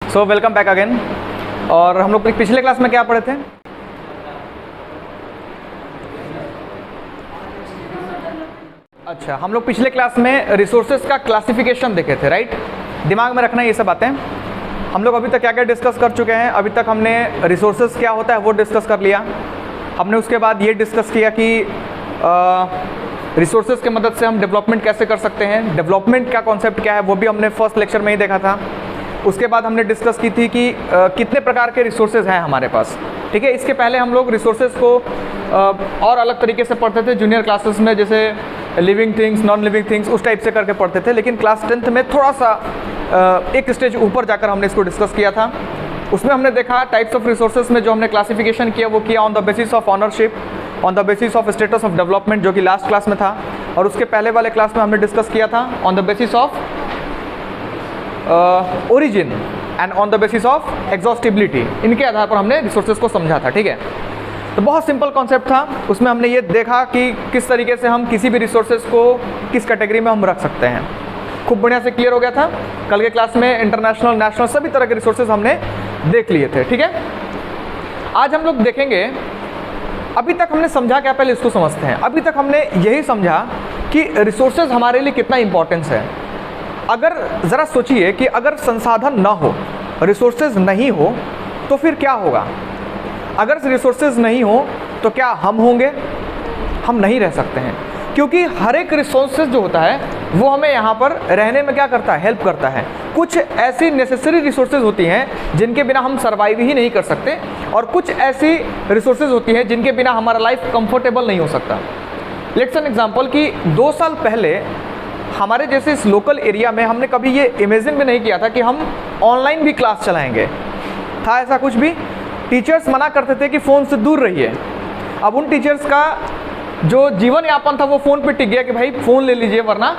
So welcome back again. और हम लोग पिछले क्लास में क्या पढ़े थे? अच्छा, हम लोग पिछले क्लास में रिसोर्सेज का क्लासिफिकेशन देखे थे, राइट? दिमाग में रखना ये सब बातें। हम लोग अभी तक क्या क्या डिस्कस कर चुके हैं? अभी तक हमने रिसोर्सेज क्या होता है वो डिस्कस कर लिया। हमने उसके बाद ये डिस्कस किया कि रिसोर्सेज की मदद से हम डेवलपमेंट कैसे कर सकते हैं, डेवलपमेंट का कॉन्सेप्ट क्या है वो भी हमने फर्स्ट लेक्चर में ही देखा था। उसके बाद हमने डिस्कस की थी कि कितने प्रकार के रिसोर्सेज हैं हमारे पास, ठीक है। इसके पहले हम लोग रिसोर्सेज को और अलग तरीके से पढ़ते थे जूनियर क्लासेस में, जैसे living things, non living things, उस टाइप से करके पढ़ते थे। लेकिन क्लास 10th में थोड़ा सा एक स्टेज ऊपर जाकर हमने इसको डिस्कस किया था। उसमें हमने देखा टाइप्स ऑफ रिसोर्सेज में जो हमने क्लासिफिकेशन किया वो किया on the basis of ownership, on the basis of status of development, जो कि लास्ट क्लास में था। और उसके पहले वाले क्लास में हमने डिस्कस किया था on the basis of origin and on the basis of exhaustibility. इनके आधार पर हमने रिसोर्सेज को समझा था, ठीक है। तो बहुत सिंपल कॉन्सेप्ट था। उसमें हमने ये देखा कि किस तरीके से हम किसी भी रिसोर्सेज को किस कैटेगरी में हम रख सकते हैं। खूब बढ़िया से क्लियर हो गया था। कल के क्लास में इंटरनेशनल, नेशनल सभी तरह के रिसोर्सेज हमने देख लिए थे, ठीक है। आज हम लोग देखेंगे, अभी तक हमने समझा क्या, पहले इसको समझते हैं। अभी तक हमने यही समझा कि रिसोर्सेज हमारे लिए कितना इंपॉर्टेंस है। अगर ज़रा सोचिए कि अगर संसाधन ना हो, रिसोर्सेज नहीं हो, तो फिर क्या होगा? अगर रिसोर्सेज नहीं हो तो क्या हम होंगे? हम नहीं रह सकते हैं, क्योंकि हर एक रिसोर्सेज जो होता है वो हमें यहाँ पर रहने में क्या करता है, हेल्प करता है। कुछ ऐसी नेसेसरी रिसोर्सेज होती हैं जिनके बिना हम सर्वाइव ही नहीं कर सकते, और कुछ ऐसी रिसोर्सेज होती हैं जिनके बिना हमारा लाइफ कंफर्टेबल नहीं हो सकता। लेट्स एन एग्जांपल कि 2 साल पहले हमारे जैसे इस लोकल एरिया में हमने कभी ये इमेजिन भी नहीं किया था कि हम ऑनलाइन भी क्लास चलाएंगे। था ऐसा कुछ भी? टीचर्स मना करते थे कि फ़ोन से दूर रहिए। अब उन टीचर्स का जो जीवन यापन था वो फ़ोन पे टिक गया कि भाई फ़ोन ले लीजिए वरना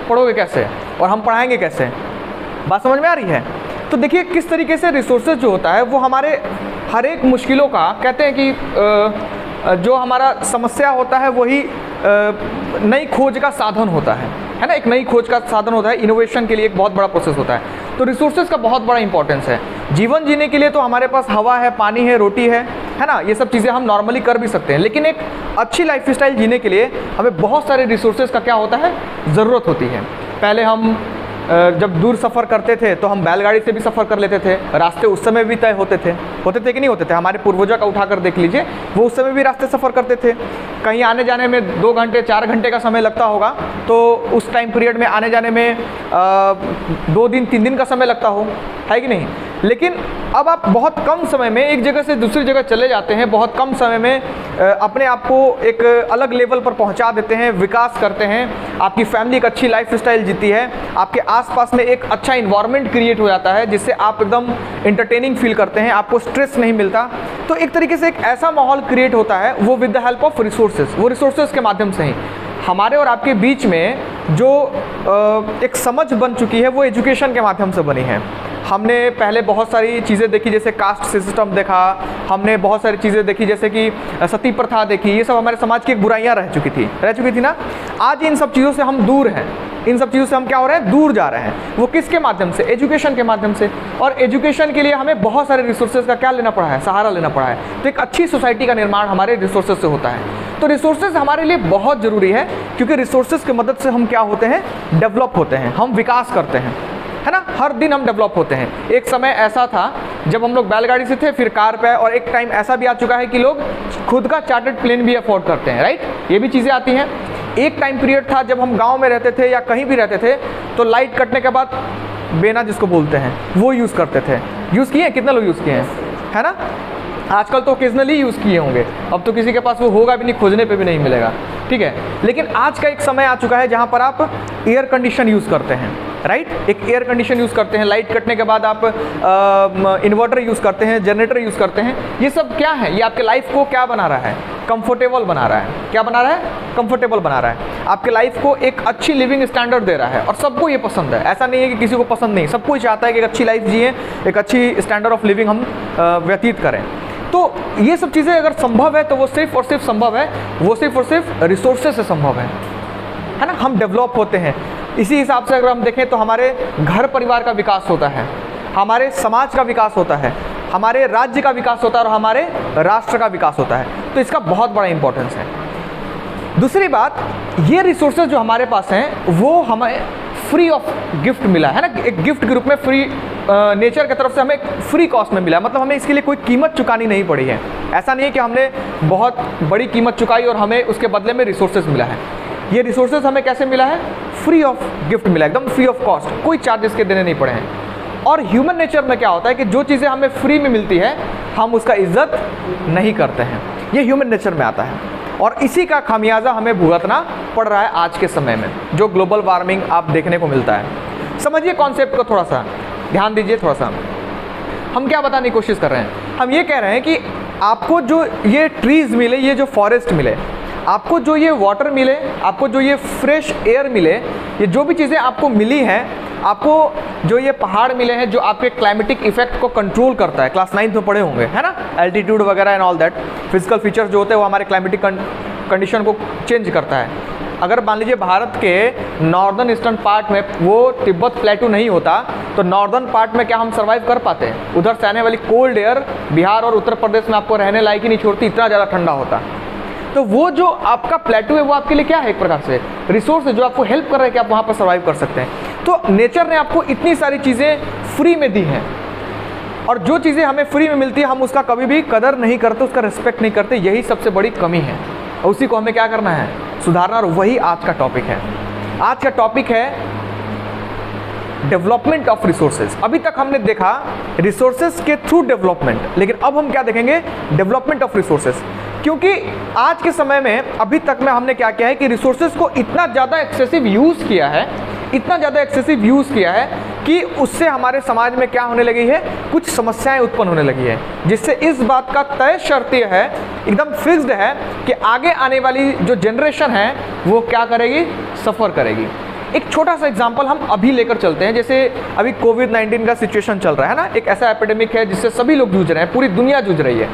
पढ़ोगे कैसे और हम पढ़ाएंगे कैसे। बात समझ में आ रही है? तो देखिए किस तरीके से रिसोर्सेज जो होता है वो हमारे हर एक मुश्किलों का, कहते हैं कि जो हमारा समस्या होता है वही नई खोज का साधन होता है ना। एक नई खोज का साधन होता है, इनोवेशन के लिए एक बहुत बड़ा प्रोसेस होता है। तो रिसोर्सेज का बहुत बड़ा इंपॉर्टेंस है। जीवन जीने के लिए तो हमारे पास हवा है, पानी है, रोटी है ना। ये सब चीज़ें हम नॉर्मली कर भी सकते हैं, लेकिन एक अच्छी लाइफ स्टाइल जीने के लिए हमें बहुत सारे रिसोर्सेज का क्या होता है, ज़रूरत होती है। पहले हम जब दूर सफ़र करते थे तो हम बैलगाड़ी से भी सफ़र कर लेते थे। रास्ते उस समय भी तय होते थे कि नहीं होते थे? हमारे पूर्वजों का उठाकर देख लीजिए, वो उस समय भी रास्ते सफ़र करते थे। कहीं आने जाने में 2 घंटे 4 घंटे का समय लगता होगा, तो उस टाइम पीरियड में आने जाने में 2 दिन 3 दिन का समय लगता हो, है कि नहीं? लेकिन अब आप बहुत कम समय में एक जगह से दूसरी जगह चले जाते हैं, बहुत कम समय में अपने आप को एक अलग लेवल पर पहुंचा देते हैं, विकास करते हैं। आपकी फैमिली एक अच्छी लाइफ स्टाइल जीती है, आपके आसपास में एक अच्छा इन्वायरमेंट क्रिएट हो जाता है जिससे आप एकदम एंटरटेनिंग फील करते हैं, आपको स्ट्रेस नहीं मिलता। तो एक तरीके से एक ऐसा माहौल क्रिएट होता है, वो with the help of resources. वो रिसोर्सेज के माध्यम से ही हमारे और आपके बीच में जो एक समझ बन चुकी है वो एजुकेशन के माध्यम से बनी है। हमने पहले बहुत सारी चीज़ें देखी, जैसे कास्ट सिस्टम देखा, हमने बहुत सारी चीज़ें देखी जैसे कि सती प्रथा देखी। ये सब हमारे समाज की एक बुराइयां रह चुकी थी ना। आज इन सब चीज़ों से हम दूर हैं, इन सब चीज़ों से हम क्या हो रहे हैं, दूर जा रहे हैं। वो किसके माध्यम से? एजुकेशन के माध्यम से। और एजुकेशन के लिए हमें बहुत सारे रिसोर्सेज का क्या लेना पड़ा है, सहारा लेना पड़ा है। तो एक अच्छी सोसाइटी का निर्माण हमारे रिसोर्सेज से होता है। तो रिसोर्सेज हमारे लिए बहुत ज़रूरी है, क्योंकि रिसोर्सेज की मदद से हम क्या होते हैं, डेवलप होते हैं, हम विकास करते हैं, है ना। हर दिन हम डेवलप होते हैं। एक समय ऐसा था जब हम लोग बैलगाड़ी से थे, फिर कार पे, और एक टाइम ऐसा भी आ चुका है कि लोग खुद का चार्टर्ड प्लेन भी अफोर्ड करते हैं, राइट? ये भी चीज़ें आती हैं। एक टाइम पीरियड था जब हम गांव में रहते थे या कहीं भी रहते थे तो लाइट कटने के बाद बेना जिसको बोलते हैं वो यूज़ करते थे। यूज़ किए? कितना लोग यूज़ किए हैं, है ना? आजकल तो ओकेजनली यूज़ किए होंगे, अब तो किसी के पास वो होगा भी नहीं, खोजने पे भी नहीं मिलेगा, ठीक है। लेकिन आज का एक समय आ चुका है जहाँ पर आप एयर कंडीशन यूज़ करते हैं, राइट? एक एयर कंडीशन यूज़ करते हैं। लाइट कटने के बाद आप इन्वर्टर यूज़ करते हैं, जनरेटर यूज़ करते हैं। ये सब क्या है? ये आपके लाइफ को क्या बना रहा है, कंफर्टेबल बना रहा है। क्या बना रहा है? कंफर्टेबल बना रहा है। आपके लाइफ को एक अच्छी लिविंग स्टैंडर्ड दे रहा है, और सबको ये पसंद है। ऐसा नहीं है कि किसी को पसंद नहीं, सबको ही चाहता है कि एक अच्छी लाइफ जिए, एक अच्छी स्टैंडर्ड ऑफ लिविंग हम व्यतीत करें। तो ये सब चीज़ें अगर संभव है तो वो सिर्फ और सिर्फ संभव है, वो सिर्फ और सिर्फ रिसोर्सेज से संभव है ना। हम डेवलप होते हैं। इसी हिसाब से अगर हम देखें तो हमारे घर परिवार का विकास होता है, हमारे समाज का विकास होता है, हमारे राज्य का विकास होता है और हमारे राष्ट्र का विकास होता है। तो इसका बहुत बड़ा इंपॉर्टेंस है। दूसरी बात, ये रिसोर्सेज जो हमारे पास हैं वो हमें फ्री ऑफ गिफ्ट मिला है ना, एक गिफ्ट के रूप में फ्री नेचर की तरफ से हमें फ्री कॉस्ट में मिला, मतलब हमें इसके लिए कोई कीमत चुकानी नहीं पड़ी है। ऐसा नहीं है कि हमने बहुत बड़ी कीमत चुकाई और हमें उसके बदले में रिसोर्सेज मिला है। ये रिसोर्सेज हमें कैसे मिला है? फ्री ऑफ गिफ्ट मिला, एकदम फ्री ऑफ कॉस्ट, कोई चार्जेस के देने नहीं पड़े हैं। और ह्यूमन नेचर में क्या होता है कि जो चीज़ें हमें फ्री में मिलती है हम उसका इज्जत नहीं करते हैं, ये ह्यूमन नेचर में आता है। और इसी का खामियाजा हमें भुगतना पड़ रहा है आज के समय में, जो ग्लोबल वार्मिंग आप देखने को मिलता है। समझिए कॉन्सेप्ट को, थोड़ा सा ध्यान दीजिए। थोड़ा सा हम क्या बताने की कोशिश कर रहे हैं? हम ये कह रहे हैं कि आपको जो ये ट्रीज़ मिले, ये जो फॉरेस्ट मिले, आपको जो ये वाटर मिले, आपको जो ये फ्रेश एयर मिले, ये जो भी चीज़ें आपको मिली हैं, आपको जो ये पहाड़ मिले हैं जो आपके क्लाइमेटिक इफेक्ट को कंट्रोल करता है, क्लास 9th में पढ़े होंगे, है ना, एल्टीट्यूड वगैरह and all that, physical features जो होते हैं वो हमारे क्लाइमेटिक कंडीशन को चेंज करता है। अगर मान लीजिए भारत के नॉर्दर्न ईस्टर्न पार्ट में वो तिब्बत प्लेटू नहीं होता तो नॉर्दर्न पार्ट में क्या हम सर्वाइव कर पाते? उधर से आने वाली कोल्ड एयर बिहार और उत्तर प्रदेश में आपको रहने लायक ही नहीं छोड़ती, इतना ज़्यादा ठंडा होता। तो वो जो आपका प्लेटू है वो आपके लिए क्या है? एक प्रकार से रिसोर्स है जो आपको हेल्प कर रहा है कि आप वहाँ पर सर्वाइव कर सकते हैं। तो नेचर ने आपको इतनी सारी चीज़ें फ्री में दी हैं, और जो चीज़ें हमें फ्री में मिलती है हम उसका कभी भी कदर नहीं करते, उसका रिस्पेक्ट नहीं करते। यही सबसे बड़ी कमी है और उसी को हमें क्या करना है? सुधारना। और वही आज का टॉपिक है। आज का टॉपिक है डेवलपमेंट ऑफ रिसोर्सेज। अभी तक हमने देखा रिसोर्सेज के थ्रू डेवलपमेंट, लेकिन अब हम क्या देखेंगे? Development of resources. क्योंकि आज के समय में अभी तक में हमने क्या किया है कि रिसोर्सेज को इतना ज़्यादा एक्सेसिव यूज़ किया है, इतना ज़्यादा एक्सेसिव यूज़ किया है कि उससे हमारे समाज में क्या होने लगी है? कुछ समस्याएं उत्पन्न होने लगी है, जिससे इस बात का तय शर्त यह है, एकदम फिक्स्ड है कि आगे आने वाली जो जनरेशन है वो क्या करेगी? सफ़र करेगी। एक छोटा सा एग्जांपल हम अभी लेकर चलते हैं। जैसे अभी कोविड-19 का सिचुएशन चल रहा है ना, एक ऐसा एपिडेमिक है जिससे सभी लोग जूझ रहे हैं, पूरी दुनिया जूझ रही है।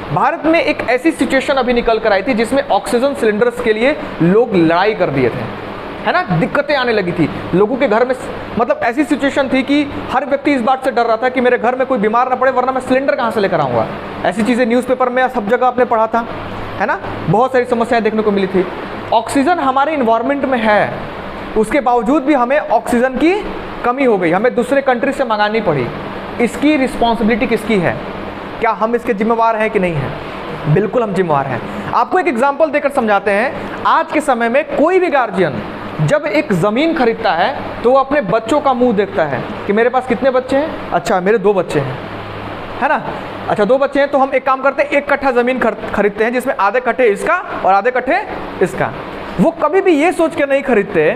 भारत में एक ऐसी सिचुएशन अभी निकल कर आई थी जिसमें ऑक्सीजन सिलेंडर्स के लिए लोग लड़ाई कर दिए थे, है ना, दिक्कतें आने लगी थी लोगों के घर में। मतलब ऐसी सिचुएशन थी कि हर व्यक्ति इस बात से डर रहा था कि मेरे घर में कोई बीमार ना पड़े, वरना मैं सिलेंडर कहाँ से लेकर आऊँगा। ऐसी चीज़ें न्यूज़पेपर में सब जगह आपने पढ़ा था, है ना, बहुत सारी समस्याएं देखने को मिली थी। ऑक्सीजन हमारे इन्वायरमेंट में है, उसके बावजूद भी हमें ऑक्सीजन की कमी हो गई, हमें दूसरे कंट्री से मंगानी पड़ी। इसकी रिस्पॉन्सिबिलिटी किसकी है? क्या हम इसके जिम्मेवार हैं कि नहीं हैं? बिल्कुल हम जिम्मेवार हैं। आपको एक एग्जांपल देकर समझाते हैं। आज के समय में कोई भी गार्जियन जब एक ज़मीन खरीदता है तो वो अपने बच्चों का मुंह देखता है कि मेरे पास कितने बच्चे हैं? अच्छा, मेरे 2 बच्चे हैं, है ना। अच्छा, 2 बच्चे हैं तो हम एक काम करते हैं, 1 कट्ठा ज़मीन खरीदते हैं जिसमें आधे कट्ठे इसका और आधे कट्ठे इसका। वो कभी भी ये सोच के नहीं खरीदते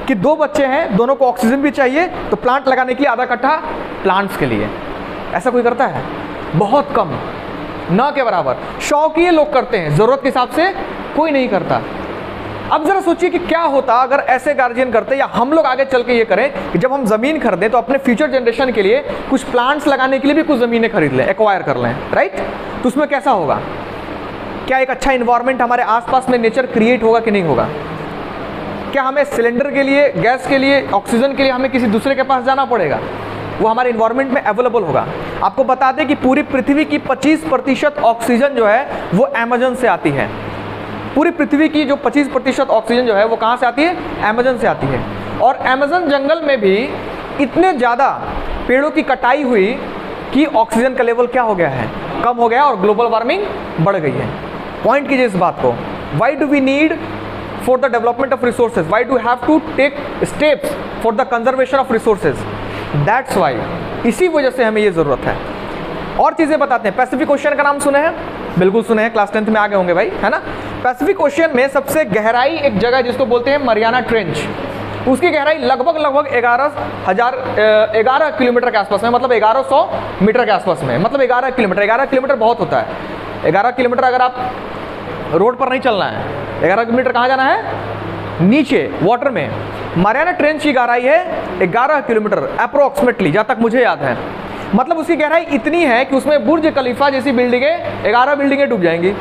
कि 2 बच्चे हैं, दोनों को ऑक्सीजन भी चाहिए, तो प्लांट लगाने के लिए आधा कट्ठा प्लांट्स के लिए। ऐसा कोई करता है? बहुत कम, ना के बराबर। शौकिए लोग करते हैं, ज़रूरत के हिसाब से कोई नहीं करता। अब ज़रा सोचिए कि क्या होता अगर ऐसे गार्जियन करते, या हम लोग आगे चल के ये करें कि जब हम ज़मीन खरीदें तो अपने फ्यूचर जनरेशन के लिए कुछ प्लांट्स लगाने के लिए भी कुछ ज़मीनें खरीद लें, एक्वायर कर लें, राइट। तो उसमें कैसा होगा? क्या एक अच्छा इन्वायरमेंट हमारे आसपास में नेचर क्रिएट होगा कि नहीं होगा? क्या हमें सिलेंडर के लिए, गैस के लिए, ऑक्सीजन के लिए हमें किसी दूसरे के पास जाना पड़ेगा? वो हमारे इन्वायरमेंट में अवेलेबल होगा। आपको बता दें कि पूरी पृथ्वी की 25% ऑक्सीजन जो है वो अमेज़न से आती है। पूरी पृथ्वी की जो 25% ऑक्सीजन जो है वो कहाँ से आती है? अमेज़न से आती है। और अमेज़न जंगल में भी इतने ज़्यादा पेड़ों की कटाई हुई कि ऑक्सीजन का लेवल क्या हो गया है? कम हो गया और ग्लोबल वार्मिंग बढ़ गई है। पॉइंट कीजिए इस बात को। Why do we need for the development of resources? Why do we have to take steps for the conservation of resources? That's why, इसी वजह से हमें ये ज़रूरत है। और चीज़ें बताते हैं। पैसिफिक ओशियन का नाम सुने हैं? बिल्कुल सुने हैं, क्लास 10th में आगे होंगे भाई, है ना। पैसिफिक ओशियन में सबसे गहराई एक जगह है जिसको बोलते हैं मरियाना ट्रेंच। उसकी गहराई लगभग 11 किलोमीटर के आसपास में, मतलब 1100 मीटर के आसपास में, मतलब 11 किलोमीटर बहुत होता है। 11 किलोमीटर अगर आप रोड पर नहीं चलना है, 11 किलोमीटर कहाँ जाना है? नीचे वाटर में। मरियाना ट्रेंच की गहराई है 11 किलोमीटर अप्रोक्सीमेटली, जहाँ तक मुझे याद है। मतलब उसकी गहराई इतनी है कि उसमें बुर्ज खलीफा जैसी बिल्डिंगें, 11 बिल्डिंगें डूब जाएंगी।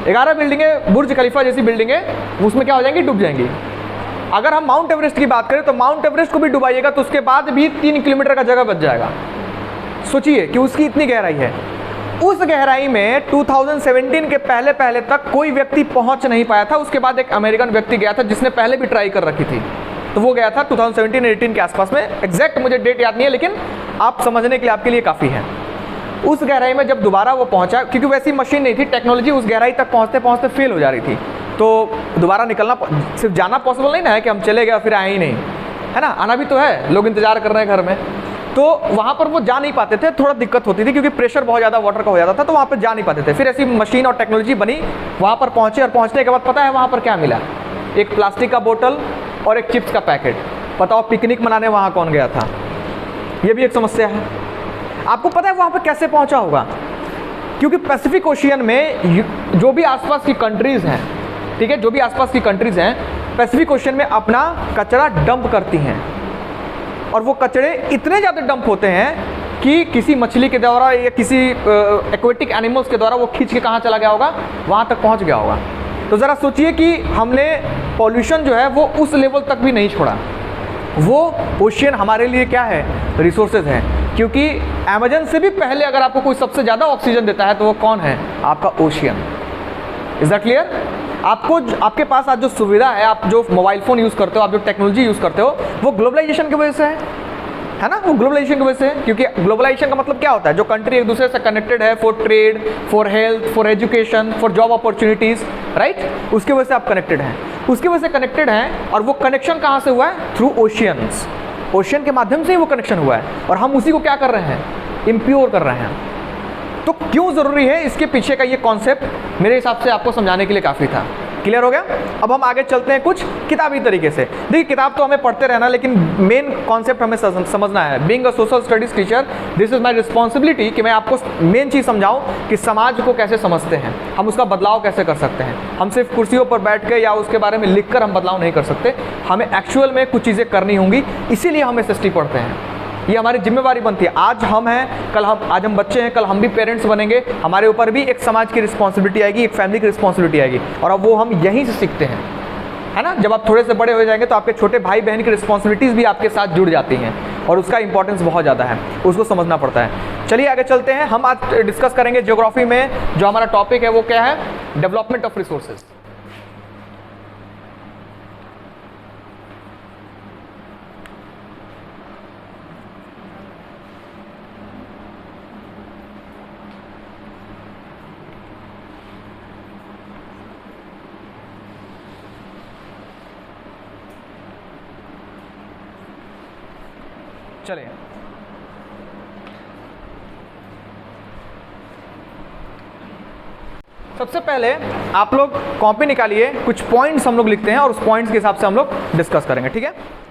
11 बिल्डिंगें, बुर्ज खलीफा जैसी बिल्डिंगें उसमें क्या हो जाएंगी? डूब जाएंगी। अगर हम माउंट एवरेस्ट की बात करें तो माउंट एवरेस्ट को भी डुबाइएगा तो उसके बाद भी 3 किलोमीटर का जगह बच जाएगा। सोचिए कि उसकी इतनी गहराई है। उस गहराई में 2017 के पहले पहले तक कोई व्यक्ति पहुंच नहीं पाया था। उसके बाद एक अमेरिकन व्यक्ति गया था जिसने पहले भी ट्राई कर रखी थी, तो वो गया था 2017-18 के आसपास में। एग्जैक्ट मुझे डेट याद नहीं है, लेकिन आप समझने के लिए आपके लिए काफ़ी है। उस गहराई में जब दोबारा वो पहुंचा, क्योंकि वैसी मशीन नहीं थी, टेक्नोलॉजी उस गहराई तक पहुंचते पहुंचते फेल हो जा रही थी, तो दोबारा निकलना, सिर्फ जाना पॉसिबल नहीं ना है कि हम चले गए फिर आए ही नहीं, है ना, आना भी तो है, लोग इंतजार कर रहे हैं घर में। तो वहाँ पर वो जा नहीं पाते थे, थोड़ा दिक्कत होती थी क्योंकि प्रेशर बहुत ज़्यादा वाटर का हो जाता था, तो वहाँ पर जा नहीं पाते थे। फिर ऐसी मशीन और टेक्नोलॉजी बनी, वहाँ पर पहुँचे, और पहुँचने के बाद पता है वहाँ पर क्या मिला? एक प्लास्टिक का बोतल और एक चिप्स का पैकेट। बताओ पिकनिक मनाने वहाँ कौन गया था? ये भी एक समस्या है। आपको पता है वहाँ पर कैसे पहुँचा होगा? क्योंकि पैसिफिक ओशियन में जो भी आसपास की कंट्रीज़ हैं, ठीक है, जो भी आसपास की कंट्रीज़ हैं पैसिफिक ओशियन में अपना कचरा डंप करती हैं, और वो कचरे इतने ज़्यादा डंप होते हैं कि किसी मछली के द्वारा या किसी एक्वेटिक एनिमल्स के द्वारा वो खींच के कहाँ चला गया होगा? वहाँ तक पहुँच गया होगा। तो ज़रा सोचिए कि हमने पॉल्यूशन जो है वो उस लेवल तक भी नहीं छोड़ा। वो ओशियन हमारे लिए क्या है? रिसोर्सेज हैं। क्योंकि अमेजन से भी पहले अगर आपको कोई सबसे ज़्यादा ऑक्सीजन देता है तो वो कौन है? आपका ओशियन। Is that clear? आपके पास आज जो सुविधा है, आप जो मोबाइल फ़ोन यूज़ करते हो, आप जो टेक्नोलॉजी यूज़ करते हो, वो ग्लोबलाइजेशन की वजह से है ना? वो ग्लोबलाइजेशन की वजह से है। क्योंकि ग्लोबलाइजेशन का मतलब क्या होता है? जो कंट्री एक दूसरे से कनेक्टेड है for trade, for health, for education, for job opportunities, right? उसकी वजह से आप कनेक्टेड हैं, उसकी वजह से कनेक्टेड हैं। और वो कनेक्शन कहाँ से हुआ है? Through oceans. ओशियन के माध्यम से ही वो कनेक्शन हुआ है, और हम उसी को क्या कर रहे हैं? इम्प्योर कर रहे हैं। तो क्यों ज़रूरी है, इसके पीछे का ये कॉन्सेप्ट मेरे हिसाब से आपको समझाने के लिए काफ़ी था। क्लियर हो गया? अब हम आगे चलते हैं कुछ किताबी तरीके से। देखिए किताब तो हमें पढ़ते रहना, लेकिन मेन कॉन्सेप्ट हमें समझना है। Being a social studies teacher, this is my responsibility कि मैं आपको मेन चीज़ समझाऊं कि समाज को कैसे समझते हैं, हम उसका बदलाव कैसे कर सकते हैं। हम सिर्फ कुर्सियों पर बैठ के या उसके बारे में लिख कर हम बदलाव नहीं कर सकते, हमें एक्चुअल में कुछ चीज़ें करनी होंगी। इसीलिए हम SST पढ़ते हैं, ये हमारी जिम्मेवारी बनती है। आज हम हैं, कल आज हम बच्चे हैं, कल हम भी पेरेंट्स बनेंगे, हमारे ऊपर भी एक समाज की रिस्पॉन्सिबिलिटी आएगी, एक फैमिली की रिस्पॉन्सिबिलिटी आएगी, और अब वो हम यहीं से सीखते हैं, है ना? जब आप थोड़े से बड़े हो जाएंगे तो आपके छोटे भाई बहन की रिस्पॉन्सिबिलिटीज़ भी आपके साथ जुड़ जाती हैं, और उसका इंपॉर्टेंस बहुत ज़्यादा है, उसको समझना पड़ता है। चलिए आगे चलते हैं। हम आज डिस्कस करेंगे ज्योग्राफी में जो हमारा टॉपिक है वो क्या है? Development of resources. चलिए सबसे पहले आप लोग कॉपी निकालिए, कुछ पॉइंट्स हम लोग लिखते हैं और उस पॉइंट्स के हिसाब से हम लोग डिस्कस करेंगे, ठीक है?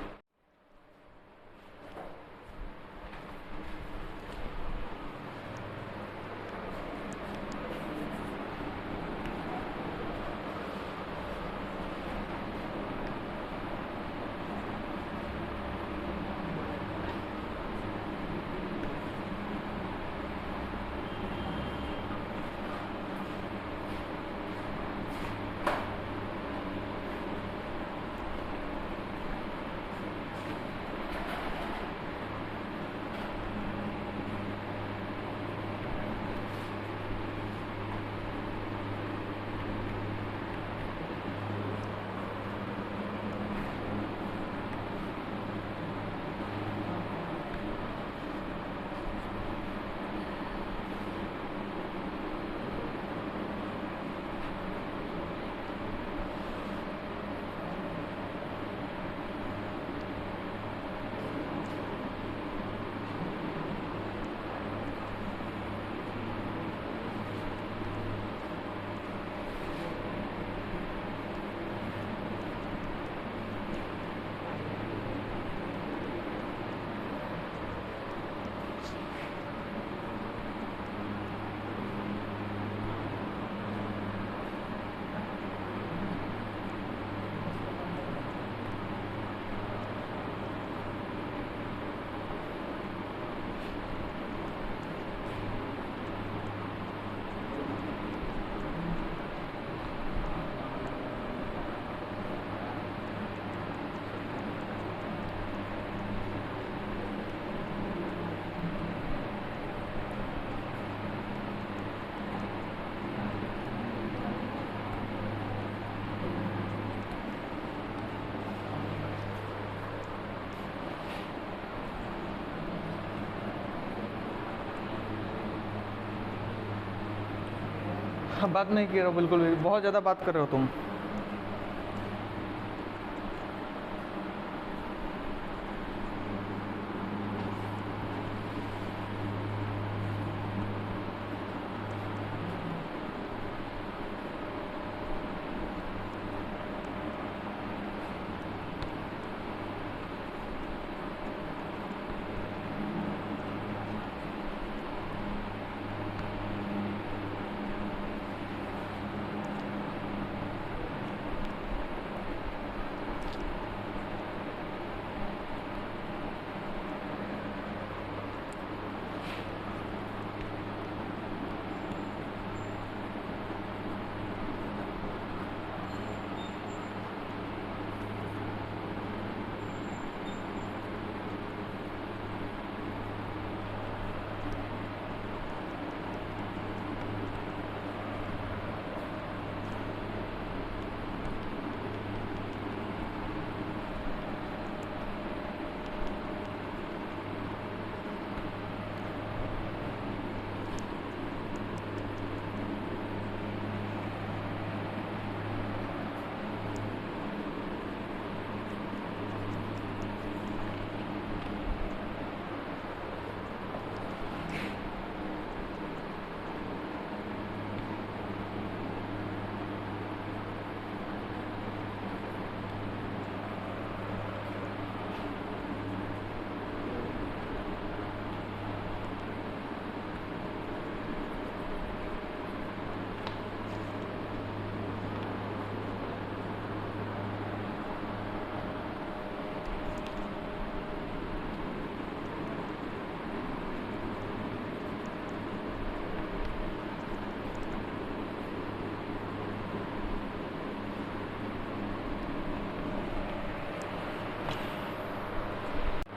बात नहीं कर रहे हो, बिल्कुल भी बहुत ज़्यादा बात कर रहे हो तुम।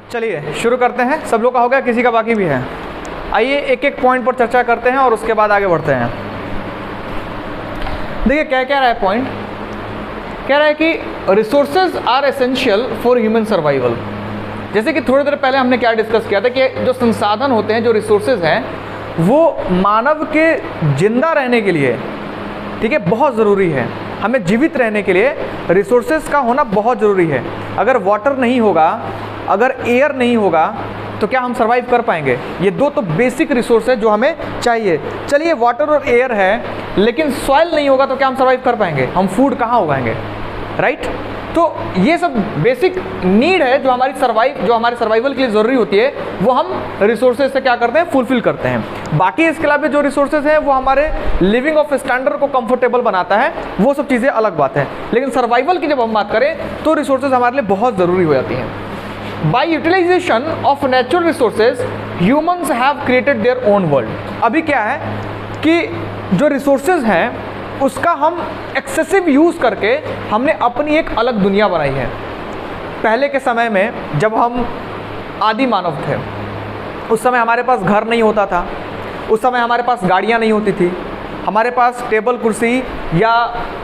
चलिए शुरू करते हैं। सब लोग का हो गया, किसी का बाकी भी है? आइए एक एक पॉइंट पर चर्चा करते हैं और उसके बाद आगे बढ़ते हैं। देखिए क्या कह रहा है पॉइंट, कह रहा है कि resources are essential for human survival. जैसे कि थोड़ी देर पहले हमने क्या डिस्कस किया था कि जो संसाधन होते हैं, जो रिसोर्सेज हैं, वो मानव के जिंदा रहने के लिए, ठीक है, बहुत ज़रूरी है। हमें जीवित रहने के लिए रिसोर्सेज का होना बहुत ज़रूरी है। अगर वाटर नहीं होगा, अगर एयर नहीं होगा, तो क्या हम सर्वाइव कर पाएंगे? ये दो तो बेसिक रिसोर्स है जो हमें चाहिए। चलिए वाटर और एयर है, लेकिन सॉइल नहीं होगा तो क्या हम सर्वाइव कर पाएंगे? हम फूड कहाँ उगाएंगे, राइट? तो ये सब बेसिक नीड है जो हमारे सर्वाइवल के लिए ज़रूरी होती है, वो हम रिसोर्सेज से क्या करते हैं, फुलफिल करते हैं। बाकी इसके अलावा जो रिसोर्सेज हैं वो हमारे लिविंग ऑफ स्टैंडर्ड को कंफर्टेबल बनाता है, वो सब चीज़ें अलग बात है। लेकिन सर्वाइवल की जब हम बात करें तो रिसोर्सेज हमारे लिए बहुत ज़रूरी हो जाती हैं। By utilization of natural resources, humans have created their own world. अभी क्या है कि जो रिसोर्सेज हैं उसका हम एक्सेसिव यूज़ करके हमने अपनी एक अलग दुनिया बनाई है। पहले के समय में जब हम आदि मानव थे, उस समय हमारे पास घर नहीं होता था, उस समय हमारे पास गाड़ियाँ नहीं होती थी, हमारे पास टेबल कुर्सी या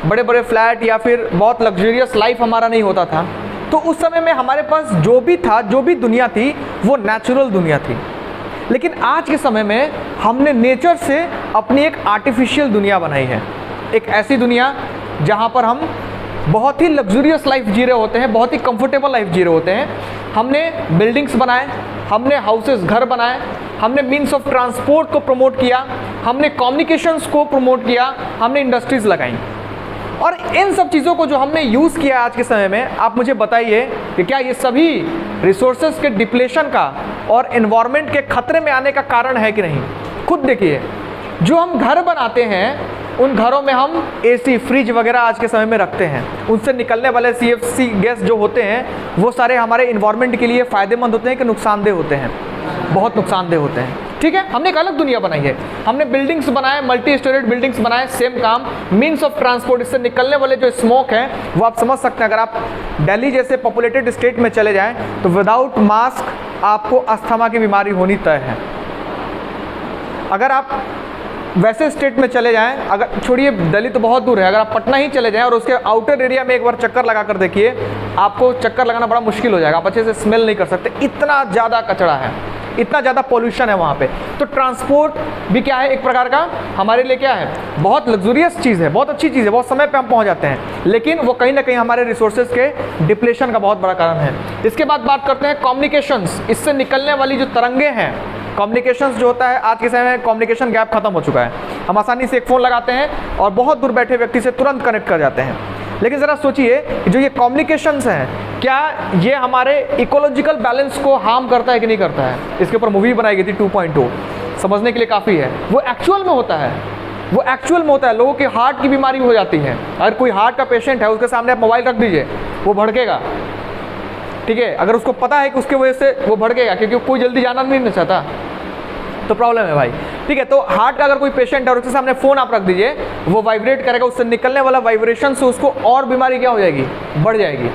बड़े बड़े फ्लैट या फिर बहुत लग्जरियस लाइफ हमारा नहीं होता था। तो उस समय में हमारे पास जो भी था, जो भी दुनिया थी, वो नेचुरल दुनिया थी। लेकिन आज के समय में हमने नेचर से अपनी एक आर्टिफिशियल दुनिया बनाई है। एक ऐसी दुनिया जहाँ पर हम बहुत ही लग्जरियस लाइफ जी रहे होते हैं, बहुत ही कंफर्टेबल लाइफ जी रहे होते हैं। हमने बिल्डिंग्स बनाए, हमने हाउसेस, घर बनाए, हमने मीन्स ऑफ ट्रांसपोर्ट को प्रमोट किया, हमने कम्युनिकेशंस को प्रमोट किया, हमने इंडस्ट्रीज़ लगाई। और इन सब चीज़ों को जो हमने यूज़ किया आज के समय में, आप मुझे बताइए कि क्या ये सभी रिसोर्सेज के डिप्लेशन का और एनवायरनमेंट के खतरे में आने का कारण है कि नहीं? खुद देखिए, जो हम घर बनाते हैं उन घरों में हम एसी, फ्रिज वगैरह आज के समय में रखते हैं। उनसे निकलने वाले CFC गैस जो होते हैं वो सारे हमारे एनवायरनमेंट के लिए फ़ायदेमंद होते हैं कि नुकसानदेह होते हैं? बहुत नुकसानदेह होते हैं। ठीक है, हमने एक अलग दुनिया बनाई है। हमने बिल्डिंग्स बनाए, मल्टी स्टोरेड बिल्डिंग्स बनाए, सेम काम। मीन्स ऑफ ट्रांसपोर्ट, इससे निकलने वाले जो स्मोक है वो आप समझ सकते हैं। अगर आप दिल्ली जैसे पॉपुलेटेड स्टेट में चले जाएं तो विदाउट मास्क आपको अस्थमा की बीमारी होनी तय है। अगर आप वैसे स्टेट में चले जाएं, अगर छोड़िए दिल्ली तो बहुत दूर है, अगर आप पटना ही चले जाएं और उसके आउटर एरिया में एक बार चक्कर लगा कर देखिए, आपको चक्कर लगाना बड़ा मुश्किल हो जाएगा। आप अच्छे से स्मेल नहीं कर सकते, इतना ज़्यादा कचरा है। इतना ज़्यादा पॉल्यूशन है वहाँ पे। तो ट्रांसपोर्ट भी क्या है, एक प्रकार का हमारे लिए क्या है, बहुत लग्जूरियस चीज़ है, बहुत अच्छी चीज़ है, बहुत समय पे हम पहुँच जाते हैं, लेकिन वो कहीं ना कहीं हमारे रिसोर्सेज के डिप्लेशन का बहुत बड़ा कारण है। इसके बाद बात करते हैं कम्युनिकेशंस, इससे निकलने वाली जो तरंगे हैं, कम्युनिकेशंस जो होता है, आज के समय में कम्युनिकेशन गैप खत्म हो चुका है। हम आसानी से एक फ़ोन लगाते हैं और बहुत दूर बैठे व्यक्ति से तुरंत कनेक्ट कर जाते हैं। लेकिन ज़रा सोचिए जो ये कम्युनिकेशंस हैं, क्या ये हमारे इकोलॉजिकल बैलेंस को हार्म करता है कि नहीं करता है? इसके ऊपर मूवी बनाई गई थी 2.0, समझने के लिए काफ़ी है। वो एक्चुअल में होता है, वो एक्चुअल में होता है। लोगों के हार्ट की बीमारी हो जाती है, अगर कोई हार्ट का पेशेंट है उसके सामने आप मोबाइल रख दीजिए, वो भड़केगा, ठीक है, अगर उसको पता है कि उसके वजह से वो भड़केगा, क्योंकि कोई जल्दी जाना नहीं चाहता, तो प्रॉब्लम है भाई, ठीक है। तो हार्ट का अगर कोई पेशेंट है और उसके सामने फ़ोन आप रख दीजिए, वो वाइब्रेट करेगा, उससे निकलने वाला वाइब्रेशन से उसको और बीमारी क्या हो जाएगी, बढ़ जाएगी।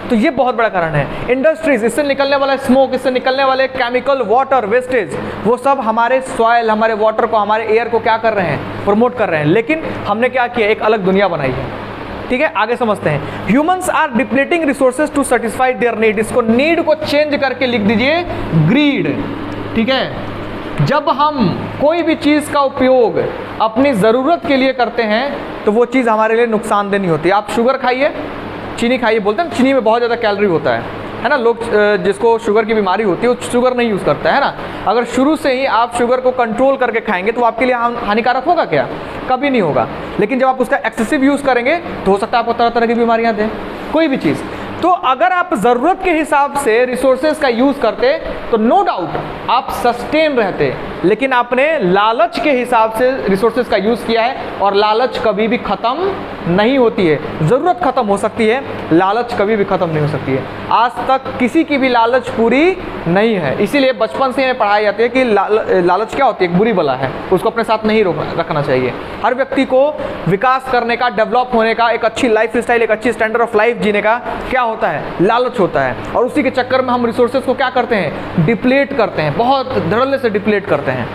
तो ये बहुत बड़ा कारण है। इंडस्ट्रीज, इससे निकलने वाला स्मोक, इससे निकलने वाले केमिकल, वाटर वेस्टेज, वो सब हमारे सॉइल, हमारे वाटर को, हमारे एयर को क्या कर रहे हैं, प्रमोट कर रहे हैं। लेकिन हमने क्या किया, एक अलग दुनिया बनाई है, ठीक है। आगे समझते हैं। Humans are depleting resources to satisfy their need, इसको नीड को चेंज करके लिख दीजिए ग्रीड, ठीक है। जब हम कोई भी चीज़ का उपयोग अपनी ज़रूरत के लिए करते हैं तो वो चीज़ हमारे लिए नुकसानदेह नहीं होती। आप शुगर खाइए, चीनी खाइए, बोलते हैं चीनी में बहुत ज़्यादा कैलोरी होता है ना। लोग जिसको शुगर की बीमारी होती है वो शुगर नहीं यूज़ करता है ना। अगर शुरू से ही आप शुगर को कंट्रोल करके खाएंगे तो आपके लिए हानिकारक होगा क्या? कभी नहीं होगा। लेकिन जब आप उसका एक्सेसिव यूज़ करेंगे तो हो सकता है आपको तरह तरह की बीमारियाँ दें, कोई भी चीज़। तो अगर आप ज़रूरत के हिसाब से रिसोर्सेज का यूज़ करते तो नो डाउट आप सस्टेन रहते, लेकिन आपने लालच के हिसाब से रिसोर्सेज का यूज़ किया है, और लालच कभी भी ख़त्म नहीं होती है। ज़रूरत ख़त्म हो सकती है, लालच कभी भी ख़त्म नहीं हो सकती है। आज तक किसी की भी लालच पूरी नहीं है, इसीलिए बचपन से हमें पढ़ाई जाती है कि लालच क्या होती है, एक बुरी बला है, उसको अपने साथ नहीं रखना चाहिए। हर व्यक्ति को विकास करने का, डेवलप होने का, एक अच्छी लाइफ स्टाइल, एक अच्छी स्टैंडर्ड ऑफ लाइफ जीने का क्या होता है, लालच होता है। और उसी के चक्कर में हम रिसोर्सेज को क्या करते हैं, डिप्लीट करते हैं, बहुत धड़ल्ले से डिप्लीट करते हैं।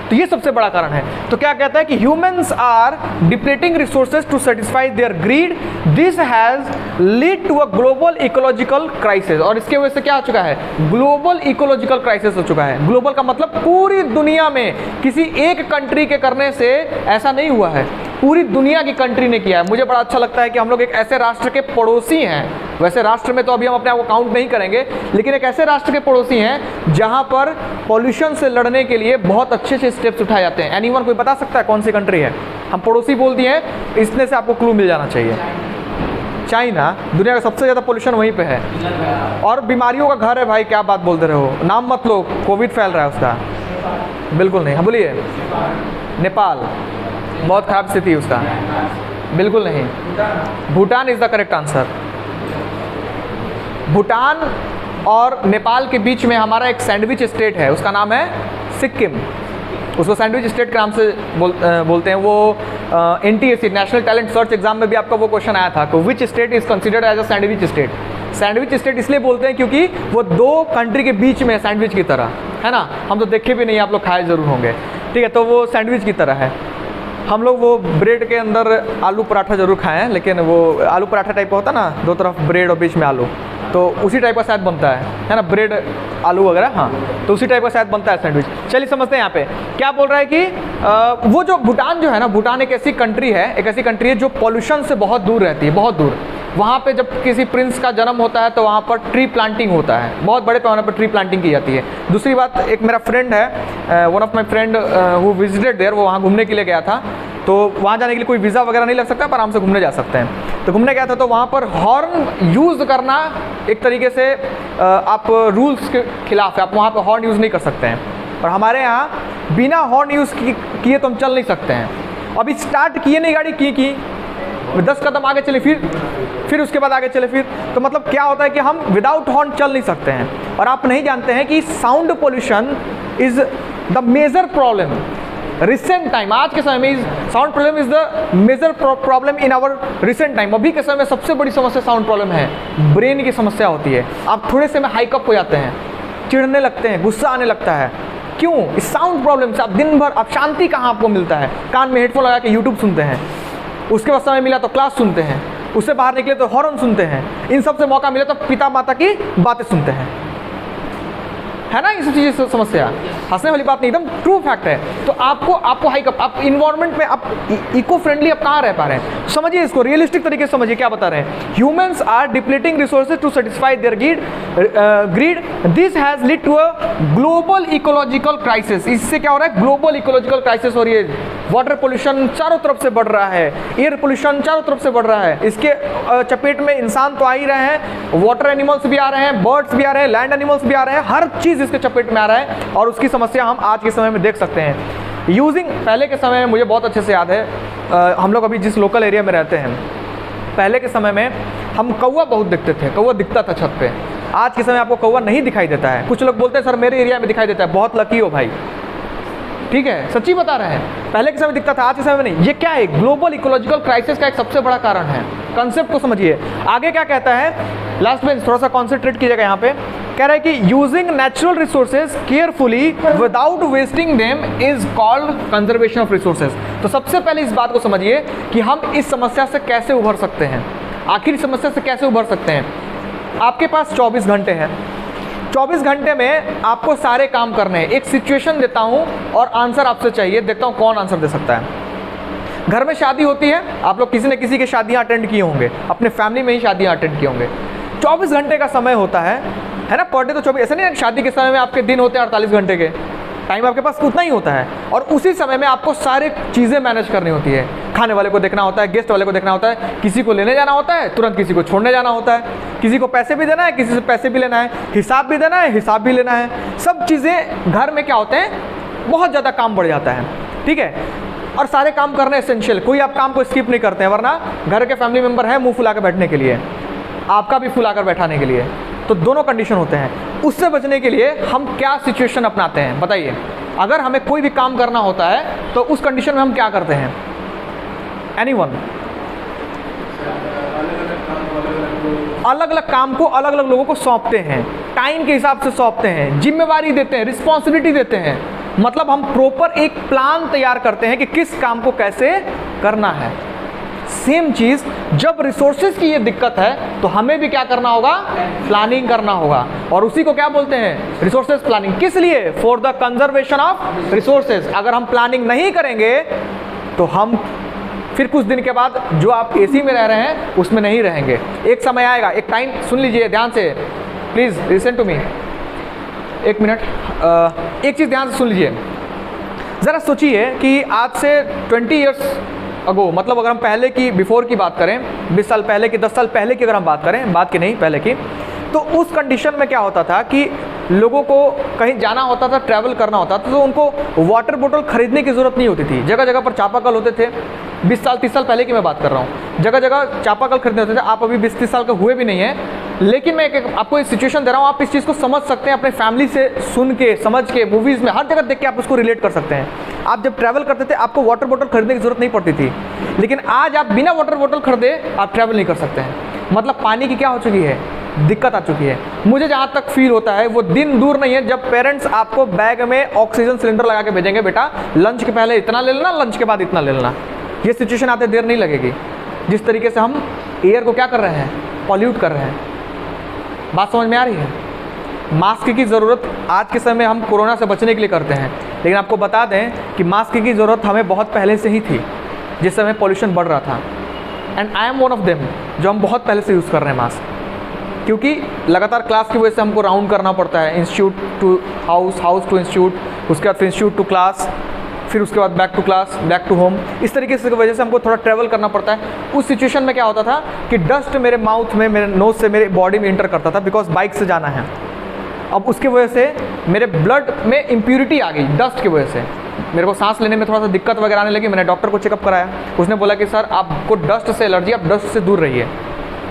तो ये सबसे बड़ा कारण है। तो क्या कहता है कि humans are depleting resources to satisfy their greed, this has lead to a global ecological crisis. और इसके वजह से क्या हो चुका है, ग्लोबल इकोलॉजिकल क्राइसिस हो चुका है। ग्लोबल का मतलब पूरी दुनिया में, किसी एक कंट्री के करने से ऐसा नहीं हुआ है, पूरी दुनिया की कंट्री ने किया है। मुझे बड़ा अच्छा लगता है कि हम लोग एक ऐसे राष्ट्र के पड़ोसी हैं, वैसे राष्ट्र में तो अभी हम अपने आप को काउंट नहीं करेंगे, लेकिन एक ऐसे राष्ट्र के पड़ोसी हैं जहां पर पॉल्यूशन से लड़ने के लिए बहुत अच्छे से स्टेप्स उठाए जाते हैं। एनीवन कोई बता सकता है कौन सी कंट्री है? हम पड़ोसी बोल दिए हैं, इसमें से आपको क्लू मिल जाना चाहिए। चाइना, दुनिया का सबसे ज़्यादा पॉल्यूशन वहीं पे है, और बीमारियों का घर है भाई। क्या बात बोलते रहे हो, नाम मत लो, कोविड फैल रहा है उसका। बिल्कुल नहीं। हाँ बोलिए। नेपाल, बहुत खराब स्थिति है उसका। बिल्कुल नहीं। Bhutan is the correct answer. Bhutan और नेपाल के बीच में हमारा एक सैंडविच स्टेट है, उसका नाम है सिक्किम। उसको सैंडविच स्टेट के नाम से बोलते हैं। वो NTSE national talent search exam में भी आपका वो क्वेश्चन आया था कि which state is considered as a sandwich state. Sandwich state इसलिए बोलते हैं क्योंकि वो दो कंट्री के बीच में सैंडविच की तरह है ना। हम तो देखे भी नहीं, आप लोग खाए जरूर होंगे, ठीक है। तो वो सैंडविच की तरह है। हम लोग वो ब्रेड के अंदर आलू पराठा जरूर खाए हैं, लेकिन वो आलू पराठा टाइप का होता है ना, दो तरफ ब्रेड और बीच में आलू, तो उसी टाइप का शायद बनता है ना, ब्रेड आलू वगैरह। हाँ, तो उसी टाइप का शायद बनता है सैंडविच। चलिए समझते हैं यहाँ पे क्या बोल रहा है कि वो जो भूटान जो है ना, भूटान एक ऐसी कंट्री है, एक ऐसी कंट्री है जो पॉल्यूशन से बहुत दूर रहती है, बहुत दूर। वहाँ पे जब किसी प्रिंस का जन्म होता है तो वहाँ पर ट्री प्लांटिंग होता है, बहुत बड़े पैमाने पर ट्री प्लांटिंग की जाती है। दूसरी बात, एक मेरा फ्रेंड है, one of my friend who visited there, वो वहाँ घूमने के लिए गया था। तो वहाँ जाने के लिए कोई वीज़ा वगैरह नहीं लग सकता, पर आराम से घूमने जा सकते हैं। तो घूमने गया था तो वहाँ पर हॉर्न यूज़ करना एक तरीके से आप रूल्स के खिलाफ है, आप वहाँ पर हॉर्न यूज़ नहीं कर सकते हैं। पर हमारे यहाँ बिना हॉर्न यूज़ किए तो हम चल नहीं सकते हैं। अभी स्टार्ट किए नहीं गाड़ी की 10 कदम आगे चले, फिर उसके बाद आगे चले, फिर तो मतलब क्या होता है कि हम विदाउट हॉर्न चल नहीं सकते हैं। और आप नहीं जानते हैं कि sound pollution is the major problem recent time. आज के समय में sound problem is the major problem in our recent time. अभी के समय में सबसे बड़ी समस्या साउंड प्रॉब्लम है, ब्रेन की समस्या होती है। आप थोड़े से में हाइकअप हो जाते हैं, चिढ़ने लगते हैं, गुस्सा आने लगता है। क्यों? इस साउंड प्रॉब्लम से आप दिन भर, आप शांति कहाँ आपको मिलता है? कान में हेडफोन लगा के यूट्यूब सुनते हैं, उसके बाद समय मिला तो क्लास सुनते हैं, उससे बाहर निकले तो हॉर्न सुनते हैं, इन सब से मौका मिला तो पिता माता की बातें सुनते हैं। है ना, इस चीज़ से समस्या, हंसने वाली बात नहीं, एकदम ट्रू फैक्ट है। तो आपको हाई कप, आप इन्वायरमेंट में आप इको फ्रेंडली आप कहाँ रह पा रहे हैं, समझिए इसको, रियलिस्टिक तरीके से समझिए क्या बता रहे हैं। Humans are depleting resources to satisfy their greed, this has lead to a global ecological crisis. इससे क्या हो रहा है, ग्लोबल इकोलॉजिकल क्राइसिस हो रही है। वाटर पोल्यूशन चारों तरफ से बढ़ रहा है, एयर पोल्यूशन चारों तरफ से बढ़ रहा है, इसके चपेट में इंसान तो आ ही रहे हैं, वाटर एनिमल्स भी आ रहे हैं, बर्ड्स भी आ रहे हैं, लैंड एनिमल्स भी आ रहे हैं, हर चीज़ इसके चपेट में आ रहा है। और उसकी समस्या हम आज के समय में देख सकते हैं। यूजिंग, पहले के समय में मुझे बहुत अच्छे से याद है, हम लोग अभी जिस लोकल एरिया में रहते हैं, पहले के समय में हम कौवा बहुत दिखते थे, कौवा दिखता था छत पे। आज के समय आपको कौवा नहीं दिखाई देता है। कुछ लोग बोलते हैं सर मेरे एरिया में दिखाई देता है, बहुत लकी हो भाई, ठीक है, सच्ची बता रहे हैं, पहले के समय दिखता था, आज के समय में नहीं। ये क्या है, ग्लोबल इकोलॉजिकल क्राइसिस का एक सबसे बड़ा कारण है। कंसेप्ट को समझिए। आगे क्या कहता है, लास्ट में थोड़ा सा कॉन्सेंट्रेट कीजिएगा यहाँ पे, कह रहा है कि using natural resources carefully without wasting them is called conservation of resources. तो सबसे पहले इस बात को समझिए कि हम इस समस्या से कैसे उभर सकते हैं, आखिर इस समस्या से कैसे उभर सकते हैं। आपके पास 24 घंटे हैं, 24 घंटे में आपको सारे काम करने हैं। एक सिचुएशन देता हूं और आंसर आपसे चाहिए, देखता हूं कौन आंसर दे सकता है। घर में शादी होती है, आप लोग किसी न किसी के शादियां अटेंड किए होंगे, अपने फैमिली में ही शादियां अटेंड किए होंगे। 24 घंटे का समय होता है ना, पर डे तो 24, ऐसा नहीं है शादी के समय में आपके दिन होते हैं 48 घंटे के, टाइम आपके पास उतना ही होता है। और उसी समय में आपको सारी चीज़ें मैनेज करनी होती है। खाने वाले को देखना होता है, गेस्ट वाले को देखना होता है, किसी को लेने जाना होता है, तुरंत किसी को छोड़ने जाना होता है, किसी को पैसे भी देना है, किसी से पैसे भी लेना है, हिसाब भी देना है, हिसाब भी लेना है। सब चीज़ें घर में क्या होते हैं, बहुत ज़्यादा काम बढ़ जाता है, ठीक है। और सारे काम करने एसेंशियल, कोई आप काम को स्किप नहीं करते हैं, वरना घर के फैमिली मेम्बर है मुँह फुला कर बैठने के लिए, आपका भी फुला कर बैठाने के लिए, तो दोनों कंडीशन होते हैं। उससे बचने के लिए हम क्या सिचुएशन अपनाते हैं बताइए। अगर हमें कोई भी काम करना होता है तो उस कंडीशन में हम क्या करते हैं, एनीवन? अलग अलग काम को अलग अलग लोगों को सौंपते हैं, टाइम के हिसाब से सौंपते हैं, जिम्मेवारी देते हैं, रिस्पॉन्सिबिलिटी देते हैं। मतलब हम प्रॉपर एक प्लान तैयार करते हैं कि किस काम को कैसे करना है। सेम चीज जब रिसोर्सेज की ये दिक्कत है तो हमें भी क्या करना होगा, प्लानिंग करना होगा। और उसी को क्या बोलते हैं, रिसोर्सेज प्लानिंग। किस लिए, for the conservation of resources. अगर हम प्लानिंग नहीं करेंगे तो हम फिर कुछ दिन के बाद जो आप एसी में रह रहे हैं उसमें नहीं रहेंगे। एक समय आएगा, एक टाइम, सुन लीजिए ध्यान से, प्लीज लिसन टू मी, एक मिनट, एक चीज ध्यान से सुन लीजिए। जरा सोचिए कि आज से 20 ईयर्स अगो, मतलब अगर हम पहले की, बिफोर की बात करें, 20 साल पहले की, 10 साल पहले की अगर हम बात करें, बात की नहीं पहले की, तो उस कंडीशन में क्या होता था कि लोगों को कहीं जाना होता था, ट्रैवल करना होता था, तो उनको वाटर बोतल खरीदने की ज़रूरत नहीं होती थी। जगह जगह पर चापाकल होते थे। 20 साल 30 साल पहले की मैं बात कर रहा हूँ, जगह जगह चापाकल खरीदने होते थे। आप अभी 20-30 साल के हुए भी नहीं हैं, लेकिन मैं आपको एक सिचुएशन दे रहा हूँ, आप इस चीज़ को समझ सकते हैं, अपने फैमिली से सुन के, समझ के, मूवीज़ में, हर जगह देख के आप उसको रिलेट कर सकते हैं। आप जब ट्रैवल करते थे आपको वाटर बोतल खरीदने की जरूरत नहीं पड़ती थी, लेकिन आज आप बिना वाटर बोतल खरीदे आप ट्रैवल नहीं कर सकते हैं। मतलब पानी की क्या हो चुकी है, दिक्कत आ चुकी है। मुझे जहाँ तक फील होता है वो दिन दूर नहीं है जब पेरेंट्स आपको बैग में ऑक्सीजन सिलेंडर लगा के भेजेंगे, बेटा लंच के पहले इतना ले लेना, लंच के बाद इतना ले लेना। ये सिचुएशन आते देर नहीं लगेगी। जिस तरीके से हम एयर को क्या कर रहे हैं, पॉल्यूट कर रहे हैं। बात समझ में आ रही है? मास्क की ज़रूरत आज के समय हम कोरोना से बचने के लिए करते हैं, लेकिन आपको बता दें कि मास्क की ज़रूरत हमें बहुत पहले से ही थी, जिस समय पॉल्यूशन बढ़ रहा था। And I am one of them, जो हम बहुत पहले से यूज़ कर रहे हैं मास्क, क्योंकि लगातार क्लास की वजह से हमको राउंड करना पड़ता है, institute to house, house to institute, उसके बाद फिर इंस्टीट्यूट टू क्लास, फिर उसके बाद back to class, back to home. इस तरीके से वजह से हमको थोड़ा ट्रैवल करना पड़ता है। उस सिचुएशन में क्या होता था कि डस्ट मेरे माउथ में, मेरे नोज से मेरे बॉडी में इंटर करता था, बिकॉज बाइक से जाना है। अब उसकी वजह से मेरे ब्लड में इम्प्यूरिटी आ गई डस्ट की वजह से, मेरे को सांस लेने में थोड़ा सा दिक्कत वगैरह आने लगी। मैंने डॉक्टर को चेकअप कराया, उसने बोला कि सर आपको डस्ट से एलर्जी, आप डस्ट से दूर रहिए।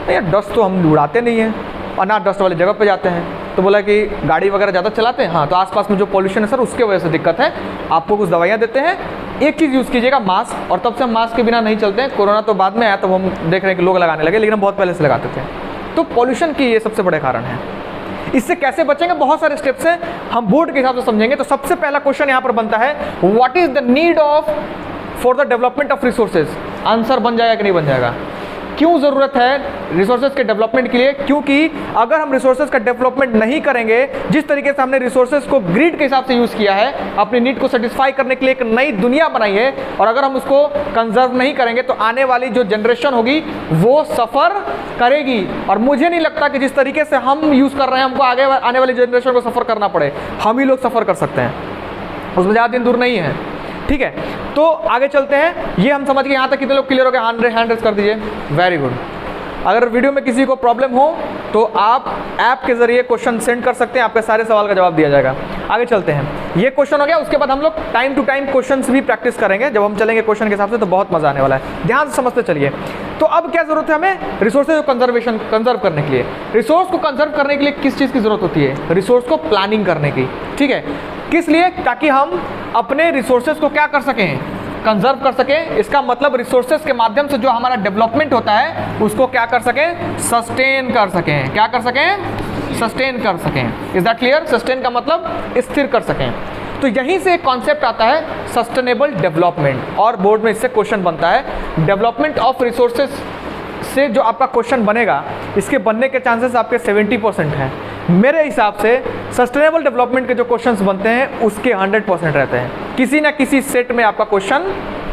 यार डस्ट तो हम उड़ाते नहीं हैं और ना डस्ट वाली जगह पे जाते हैं। तो बोला कि गाड़ी वगैरह ज़्यादा चलाते हैं, हाँ, तो आसपास में जो पॉल्यूशन है सर उसके वजह से दिक्कत है, आपको कुछ दवाइयाँ देते हैं। एक चीज़ यूज़ कीजिएगा, मास्क। और तब से हम मास्क के बिना नहीं चलते हैं। कोरोना तो बाद में आया, तब हम देख रहे हैं कि लोग लगाने लगे, लेकिन हम बहुत पहले से लगाते थे। तो पॉल्यूशन की ये सबसे बड़े कारण है। इससे कैसे बचेंगे, बहुत सारे स्टेप्स हैं, हम बोर्ड के हिसाब से समझेंगे। तो सबसे पहला क्वेश्चन यहाँ पर बनता है, what is the need of for the development of resources. Answer बन जाएगा कि नहीं बन जाएगा? क्यों ज़रूरत है रिसोर्सेज के डेवलपमेंट के लिए? क्योंकि अगर हम रिसोर्सेज का डेवलपमेंट नहीं करेंगे, जिस तरीके से हमने रिसोर्सेज को ग्रिड के हिसाब से यूज़ किया है, अपनी नीड को सेटिस्फाई करने के लिए एक नई दुनिया बनाई है, और अगर हम उसको कंजर्व नहीं करेंगे तो आने वाली जो जनरेशन होगी वो सफ़र करेगी। और मुझे नहीं लगता कि जिस तरीके से हम यूज़ कर रहे हैं हमको आगे आने वाली जनरेशन को सफ़र करना पड़े। हम ही लोग सफ़र कर सकते हैं, उसमें ज़्यादा दिन दूर नहीं है। ठीक है, तो आगे चलते हैं। ये हम समझ गए, यहाँ तक कितने लोग क्लियर हो गए? हैंड रेज कर दीजिए। Very good. अगर वीडियो में किसी को प्रॉब्लम हो तो आप ऐप के जरिए क्वेश्चन सेंड कर सकते हैं, आपके सारे सवाल का जवाब दिया जाएगा। आगे चलते हैं। ये क्वेश्चन हो गया, उसके बाद हम लोग टाइम टू टाइम क्वेश्चंस भी प्रैक्टिस करेंगे। जब हम चलेंगे क्वेश्चन के हिसाब से तो बहुत मजा आने वाला है। ध्यान से समझते चलिए। तो अब क्या जरूरत है हमें? रिसोर्सेज को कंजर्व करने के लिए। रिसोर्स को कंजर्व करने के लिए किस चीज़ की जरूरत होती है? रिसोर्स को प्लानिंग करने की। ठीक है, किस लिए? ताकि हम अपने रिसोर्सेज को क्या कर सकें? कंजर्व कर सकें। इसका मतलब रिसोर्सेज के माध्यम से जो हमारा डेवलपमेंट होता है उसको क्या कर सकें? सस्टेन कर सकें। क्या कर सकें? सस्टेन कर सकें। Is that clear? सस्टेन का मतलब स्थिर कर सकें। तो यहीं से एक कॉन्सेप्ट आता है सस्टेनेबल डेवलपमेंट, और बोर्ड में इससे क्वेश्चन बनता है। डेवलपमेंट ऑफ रिसोर्सेज से जो आपका क्वेश्चन बनेगा, इसके बनने के चांसेस आपके 70% हैं। मेरे हिसाब से सस्टेनेबल डेवलपमेंट के जो क्वेश्चंस बनते हैं उसके 100% रहते हैं। किसी ना किसी सेट में आपका क्वेश्चन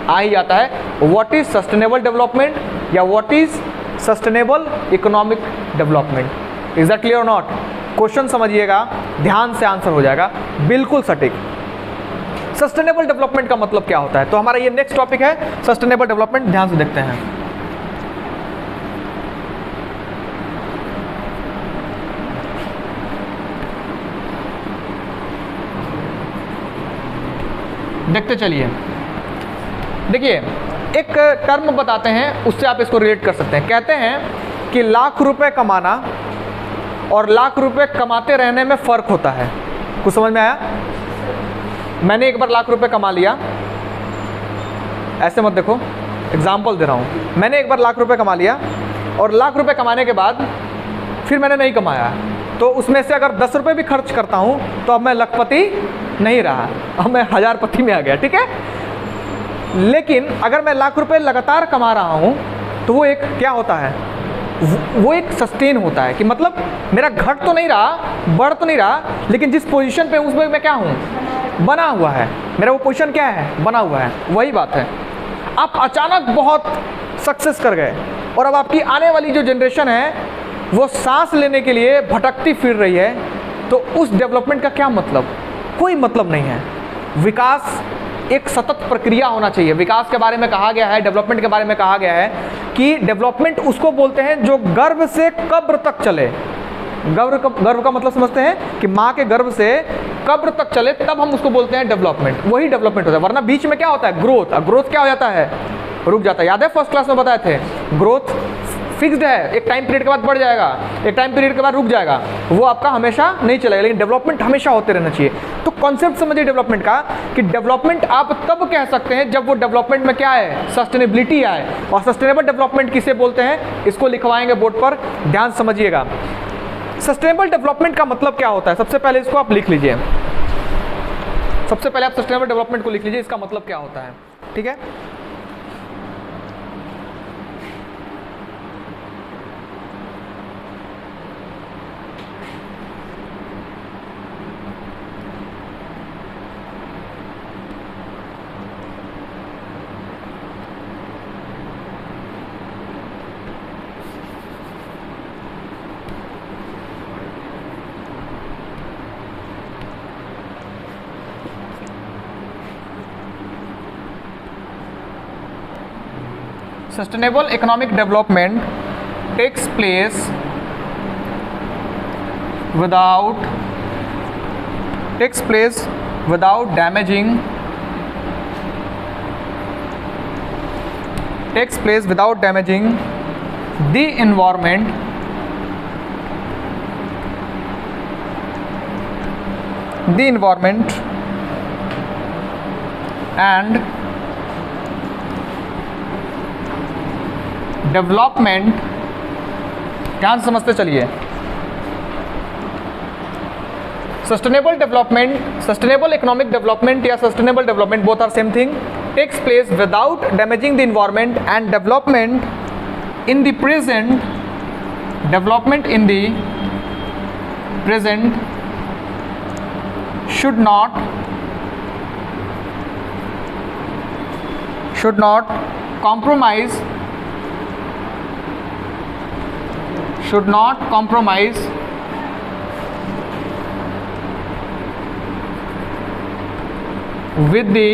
आ ही जाता है। व्हाट इज सस्टेनेबल डेवलपमेंट या what is sustainable economic development? Is that clear और नॉट? क्वेश्चन समझिएगा, ध्यान से आंसर हो जाएगा बिल्कुल सटीक। सस्टेनेबल डेवलपमेंट का मतलब क्या होता है? तो हमारा ये नेक्स्ट टॉपिक है सस्टेनेबल डेवलपमेंट। ध्यान से देखते हैं। देखते चलिए। देखिए, एक टर्म बताते हैं, उससे आप इसको रिलेट कर सकते हैं। कहते हैं कि लाख रुपए कमाना और लाख रुपए कमाते रहने में फ़र्क होता है। कुछ समझ में आया? मैंने एक बार लाख रुपए कमा लिया, ऐसे मत देखो, एग्जाम्पल दे रहा हूँ। मैंने एक बार लाख रुपए कमा लिया और लाख रुपए कमाने के बाद फिर मैंने नहीं कमाया, तो उसमें से अगर 10 रुपये भी खर्च करता हूँ तो अब मैं लखपति नहीं रहा, अब मैं हज़ारपति में आ गया। ठीक है, लेकिन अगर मैं लाख रुपए लगातार कमा रहा हूँ तो वो एक क्या होता है? वो एक सस्टेन होता है कि मतलब मेरा घट तो नहीं रहा, बढ़ तो नहीं रहा, लेकिन जिस पोजीशन पे उसमें मैं क्या हूँ? बना हुआ है। मेरा वो पोजीशन क्या है? बना हुआ है। वही बात है, आप अचानक बहुत सक्सेस कर गए और अब आपकी आने वाली जो जनरेशन है वो सांस लेने के लिए भटकती फिर रही है, तो उस डेवलपमेंट का क्या मतलब? कोई मतलब नहीं है। विकास एक सतत प्रक्रिया होना चाहिए। विकास के बारे में कहा गया है, डेवलपमेंट के बारे में कहा गया है कि डेवलपमेंट उसको बोलते हैं जो गर्भ से कब्र तक चले। गर्भ का मतलब समझते हैं कि माँ के गर्भ से कब्र तक चले, तब हम उसको बोलते हैं डेवलपमेंट। वही डेवलपमेंट होता है। वरना बीच में क्या होता है? ग्रोथ। ग्रोथ क्या हो जाता है? रुक जाता है। याद है फर्स्ट क्लास में बताए थे, ग्रोथ फिक्स्ड है, एक टाइम पीरियड के बाद बढ़ जाएगा, एक टाइम पीरियड के बाद रुक जाएगा, वो आपका हमेशा नहीं चलेगा, लेकिन डेवलपमेंट हमेशा होते रहना चाहिए। तो कॉन्सेप्ट समझिए डेवलपमेंट का कि डेवलपमेंट आप तब कह सकते हैं जब वो डेवलपमेंट में क्या है? सस्टेनेबिलिटी आए। और सस्टेनेबल डेवलपमेंट किसे बोलते हैं? इसको लिखवाएंगे बोर्ड पर, ध्यान समझिएगा। सस्टेनेबल डेवलपमेंट का मतलब क्या होता है? सबसे पहले इसको आप लिख लीजिए। सबसे पहले आप सस्टेनेबल डेवलपमेंट को लिख लीजिए, इसका मतलब क्या होता है। ठीक है, sustainable economic development takes place without damaging the environment and development. ध्यान समझते चलिए। Sustainable development, sustainable economic development या sustainable development both are same thing, takes place without damaging the environment, and development in the present development in the present should not compromise with the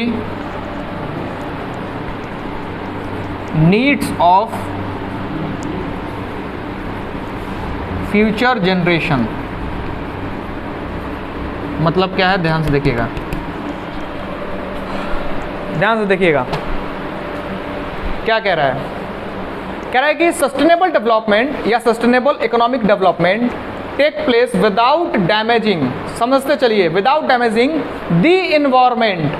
needs of future generation। मतलब क्या है, ध्यान से देखिएगा, ध्यान से देखिएगा क्या कह रहा है। कह रहा है कि सस्टेनेबल डेवलपमेंट या sustainable economic development take place without damaging, समझते चलिए, विदाउट डैमेजिंग द इन्वायरमेंट।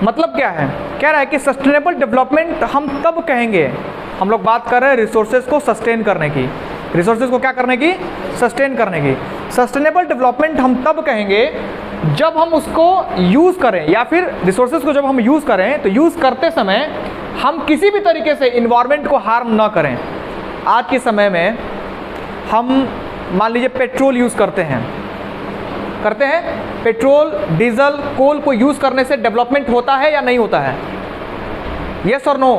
मतलब क्या है, कह रहा है कि सस्टेनेबल डेवलपमेंट हम तब कहेंगे, हम लोग बात कर रहे हैं रिसोर्सेज को सस्टेन करने की, रिसोर्सेज को क्या करने की, सस्टेन करने की। सस्टेनेबल डेवलपमेंट हम तब कहेंगे जब हम उसको यूज़ करें, या फिर रिसोर्सेज को जब हम यूज़ करें तो यूज़ करते समय हम किसी भी तरीके से इन्वायरमेंट को हार्म ना करें। आज के समय में हम मान लीजिए पेट्रोल यूज़ करते हैं, पेट्रोल, डीजल, कोल को यूज़ करने से डेवलपमेंट होता है या नहीं होता है? यस और नो?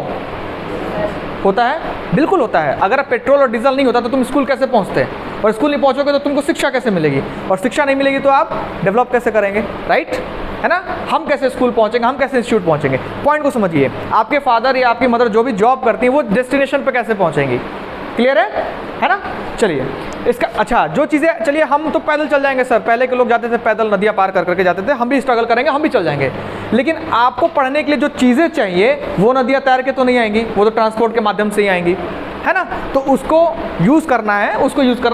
होता है, बिल्कुल होता है। अगर पेट्रोल और डीजल नहीं होता तो तुम स्कूल कैसे पहुंचते, और स्कूल नहीं पहुंचोगे तो तुमको शिक्षा कैसे मिलेगी, और शिक्षा नहीं मिलेगी तो आप डेवलप कैसे करेंगे, राइट? है ना? हम कैसे स्कूल पहुंचेंगे, हम कैसे इंस्टीट्यूट पहुंचेंगे? पॉइंट को समझिए। आपके फादर या आपकी मदर जो भी जॉब करती हैं वो डेस्टिनेशन पे कैसे पहुंचेंगी? क्लियर है ना? चलिए इसका, अच्छा जो चीज़ें, चलिए हम तो पैदल चल जाएंगे सर, पहले के लोग जाते थे पैदल, नदियाँ पार कर करके जाते थे, हम भी स्ट्रगल करेंगे, हम भी चल जाएंगे। लेकिन आपको पढ़ने के लिए जो चीज़ें चाहिए वो नदियाँ तैर के तो नहीं आएंगी, वो तो ट्रांसपोर्ट के माध्यम से ही आएंगी, है ना? तो उसको यूज़ करना है,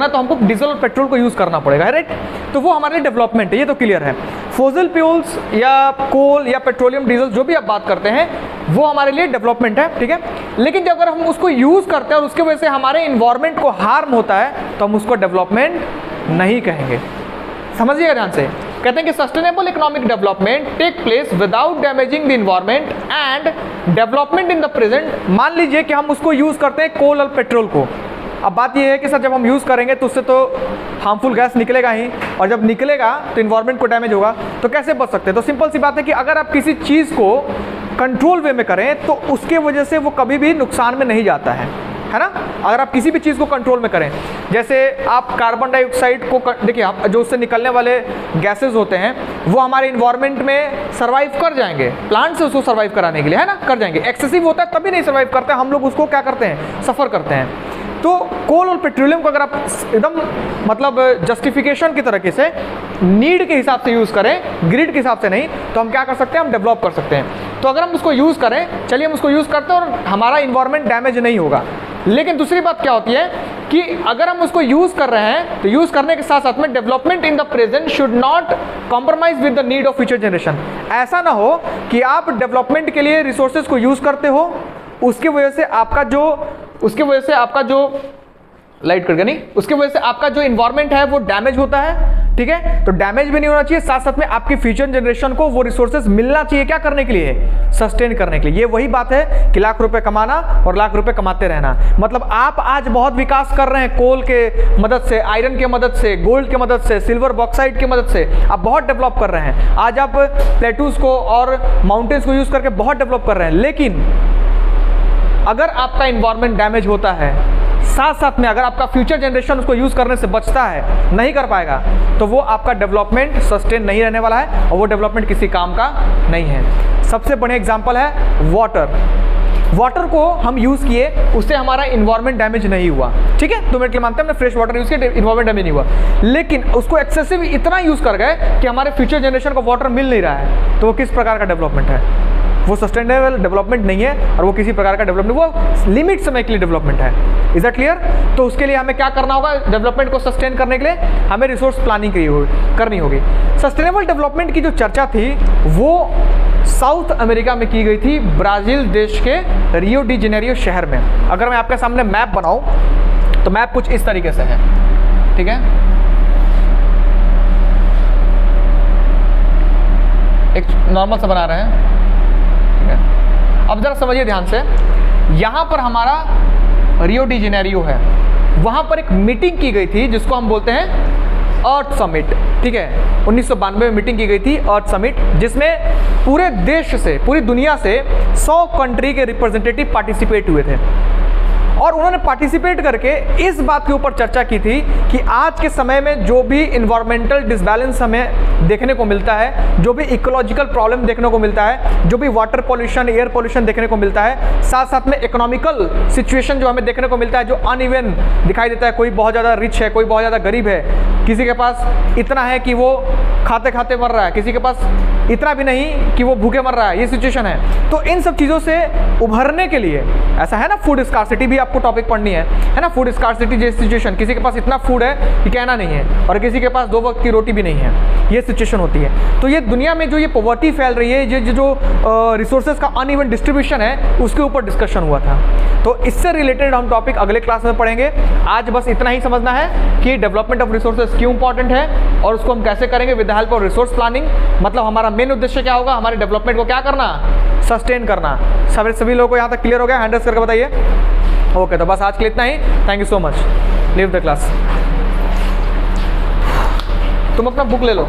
तो हमको डीजल और पेट्रोल को यूज़ करना पड़ेगा, राइट? तो वो हमारे लिए डेवलपमेंट है, ये तो क्लियर है। फॉसिल फ्यूल्स या कोल या पेट्रोलियम, डीजल जो भी आप बात करते हैं वो हमारे लिए डेवलपमेंट है, ठीक है? लेकिन जब अगर हम उसको यूज़ करते हैं और उसके वजह से हमारे इन्वायरमेंट को हार्म होता है तो हम उसको डेवलपमेंट नहीं कहेंगे। समझिएगा ध्यान से। कहते हैं कि sustainable economic development take place without damaging the environment and development in the present. मान लीजिए कि हम उसको यूज़ करते हैं कोल और पेट्रोल को। अब बात यह है कि सर जब हम यूज़ करेंगे तो उससे तो हार्मफुल गैस निकलेगा ही, और जब निकलेगा तो इन्वायरमेंट को डैमेज होगा, तो कैसे बच सकते हैं? तो सिंपल सी बात है कि अगर आप किसी चीज़ को कंट्रोल वे में करें तो उसके वजह से वो कभी भी नुकसान में नहीं जाता है ना? अगर आप किसी भी चीज़ को कंट्रोल में करें, जैसे आप कार्बन डाइऑक्साइड को देखिए, आप जो उससे निकलने वाले गैसेस होते हैं वो हमारे इन्वायरमेंट में सर्वाइव कर जाएंगे, प्लांट से उसको सर्वाइव कराने के लिए, है ना, कर जाएंगे। एक्सेसिव होता है तभी नहीं सर्वाइव करते, हम लोग उसको क्या करते हैं, सफ़र करते हैं। तो कोल और पेट्रोलियम को अगर आप एकदम मतलब जस्टिफिकेशन की तरीके से नीड के हिसाब से यूज़ करें, ग्रिड के हिसाब से नहीं, तो हम क्या कर सकते हैं, हम डेवलप कर सकते हैं। तो अगर हम उसको यूज़ करें, चलिए हम उसको यूज़ करते हैं और हमारा इन्वायरमेंट डैमेज नहीं होगा। लेकिन दूसरी बात क्या होती है कि अगर हम उसको यूज़ कर रहे हैं तो यूज़ करने के साथ साथ में development in the present should not compromise with the need of future generation. ऐसा ना हो कि आप डेवलपमेंट के लिए रिसोर्सेज को यूज़ करते हो, उसकी वजह से आपका जो लाइट करके नहीं, उसकी वजह से आपका जो इन्वायरमेंट है वो डैमेज होता है, ठीक है? तो डैमेज भी नहीं होना चाहिए, साथ साथ में आपकी फ्यूचर जनरेशन को वो रिसोर्सेज मिलना चाहिए, क्या करने के लिए, सस्टेन करने के लिए। ये वही बात है कि लाख रुपए कमाना और लाख रुपए कमाते रहना। मतलब आप आज बहुत विकास कर रहे हैं कोल के मदद से, आयरन के मदद से, गोल्ड के मदद से, सिल्वर बॉक्साइट की मदद से आप बहुत डेवलप कर रहे हैं। आज आप प्लेटूज को और माउंटेन्स को यूज करके बहुत डेवलप कर रहे हैं। लेकिन अगर आपका इन्वायरमेंट डैमेज होता है, साथ साथ में अगर आपका फ्यूचर जनरेशन उसको यूज करने से बचता है, नहीं कर पाएगा, तो वो आपका डेवलपमेंट सस्टेन नहीं रहने वाला है और वो डेवलपमेंट किसी काम का नहीं है। सबसे बढ़िया एग्जांपल है वाटर को हम यूज किए, उससे हमारा इन्वायरमेंट डैमेज नहीं हुआ, ठीक है? 2 मिनट के लिए मानते हैं, हमने फ्रेश वाटर यूज किया, इन्वायरमेंट डैमेज नहीं हुआ। लेकिन उसको एक्सेसिव इतना यूज कर गए कि हमारे फ्यूचर जनरेशन को वाटर मिल नहीं रहा है, तो वो किस प्रकार का डेवलपमेंट है? वो सस्टेनेबल डेवलपमेंट नहीं है और वो किसी प्रकार का डेवलपमेंट, वो लिमिट समय के लिए डेवलपमेंट है। Is that clear? तो उसके लिए हमें क्या करना होगा, डेवलपमेंट को सस्टेन करने के लिए हमें रिसोर्स प्लानिंग करनी होगी। सस्टेनेबल डेवलपमेंट की जो चर्चा थी वो साउथ अमेरिका में की गई थी, ब्राज़ील देश के रियो डी जेनेरियो शहर में। अगर मैं आपके सामने मैप बनाऊं तो मैप कुछ इस तरीके से है, ठीक है? एक नॉर्मल सा बना रहे हैं, अब जरा समझिए ध्यान से। यहाँ पर हमारा रियो डी जेनेरियो है, वहाँ पर एक मीटिंग की गई थी जिसको हम बोलते हैं अर्थ समिट, ठीक है। 1992 में मीटिंग की गई थी अर्थ समिट, जिसमें पूरे देश से, पूरी दुनिया से 100 कंट्री के रिप्रेजेंटेटिव पार्टिसिपेट हुए थे और उन्होंने पार्टिसिपेट करके इस बात के ऊपर चर्चा की थी कि आज के समय में जो भी इन्वायरमेंटल डिसबैलेंस हमें देखने को मिलता है, जो भी इकोलॉजिकल प्रॉब्लम देखने को मिलता है, जो भी वाटर पॉल्यूशन, एयर पॉल्यूशन देखने को मिलता है, साथ साथ में इकोनॉमिकल सिचुएशन जो हमें देखने को मिलता है, जो अनइवन दिखाई देता है, कोई बहुत ज़्यादा रिच है, कोई बहुत ज़्यादा गरीब है, किसी के पास इतना है कि वो खाते खाते मर रहा है, किसी के पास इतना भी नहीं कि वो भूखे मर रहा है, ये सिचुएशन है। तो इन सब चीज़ों से उभरने के लिए, ऐसा है ना, फूड स्कार्सिटी भी आपको टॉपिक पढ़नी है ना, फूड स्कार्सिटी जैसी सिचुएशन, किसी के पास इतना फूड है कि कहना नहीं है और किसी के पास 2 वक्त की रोटी भी नहीं है, ये सिचुएशन होती है। तो ये दुनिया में जो ये पॉवर्टी फैल रही है, ये जो रिसोर्सेज का अनइवन डिस्ट्रीब्यूशन है, उसके ऊपर डिस्कशन हुआ था। तो इससे रिलेटेड हम टॉपिक अगले क्लास में पढ़ेंगे। आज बस इतना ही समझना है कि डेवलपमेंट ऑफ रिसोर्सेज क्यों इंपॉर्टेंट है और उसको हम कैसे करेंगे with the help of resource planning. मतलब हमारा मेन उद्देश्य क्या होगा, हमारे डेवलपमेंट को क्या करना, सस्टेन करना। सभी लोगों को यहाँ तक क्लियर हो गया? हैंड रेज करके बताइए। ओके, तो बस आज के लिए इतना ही। Thank you so much. Leave the class. तुम अपना बुक ले लो।